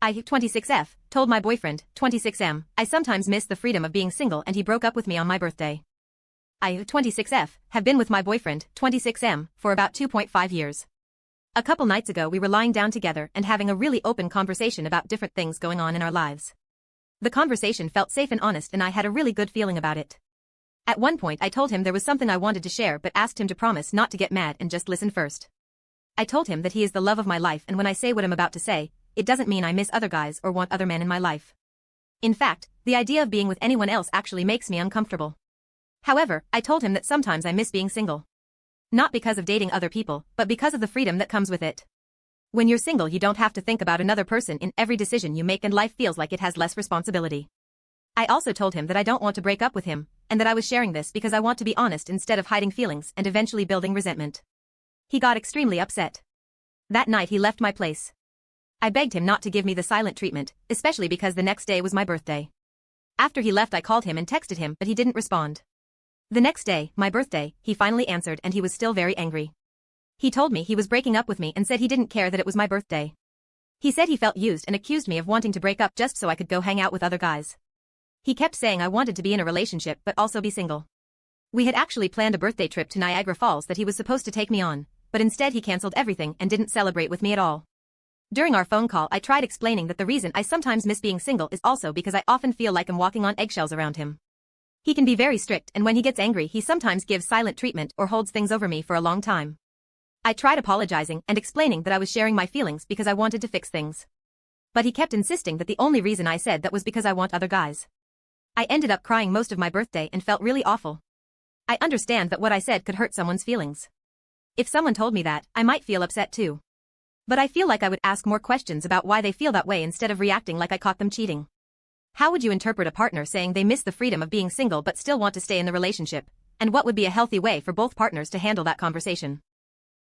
I, 26F, told my boyfriend, 26M, I sometimes miss the freedom of being single and he broke up with me on my birthday. I, 26F, have been with my boyfriend, 26M, for about 2.5 years. A couple nights ago we were lying down together and having a really open conversation about different things going on in our lives. The conversation felt safe and honest and I had a really good feeling about it. At one point I told him there was something I wanted to share but asked him to promise not to get mad and just listen first. I told him that he is the love of my life and when I say what I'm about to say, it doesn't mean I miss other guys or want other men in my life. In fact, the idea of being with anyone else actually makes me uncomfortable. However, I told him that sometimes I miss being single. Not because of dating other people, but because of the freedom that comes with it. When you're single you don't have to think about another person in every decision you make and life feels like it has less responsibility. I also told him that I don't want to break up with him, and that I was sharing this because I want to be honest instead of hiding feelings and eventually building resentment. He got extremely upset. That night he left my place. I begged him not to give me the silent treatment, especially because the next day was my birthday. After he left I called him and texted him but he didn't respond. The next day, my birthday, he finally answered and he was still very angry. He told me he was breaking up with me and said he didn't care that it was my birthday. He said he felt used and accused me of wanting to break up just so I could go hang out with other guys. He kept saying I wanted to be in a relationship but also be single. We had actually planned a birthday trip to Niagara Falls that he was supposed to take me on, but instead he cancelled everything and didn't celebrate with me at all. During our phone call I tried explaining that the reason I sometimes miss being single is also because I often feel like I'm walking on eggshells around him. He can be very strict and when he gets angry he sometimes gives silent treatment or holds things over me for a long time. I tried apologizing and explaining that I was sharing my feelings because I wanted to fix things. But he kept insisting that the only reason I said that was because I want other guys. I ended up crying most of my birthday and felt really awful. I understand that what I said could hurt someone's feelings. If someone told me that, I might feel upset too. But I feel like I would ask more questions about why they feel that way instead of reacting like I caught them cheating. How would you interpret a partner saying they miss the freedom of being single but still want to stay in the relationship? And what would be a healthy way for both partners to handle that conversation?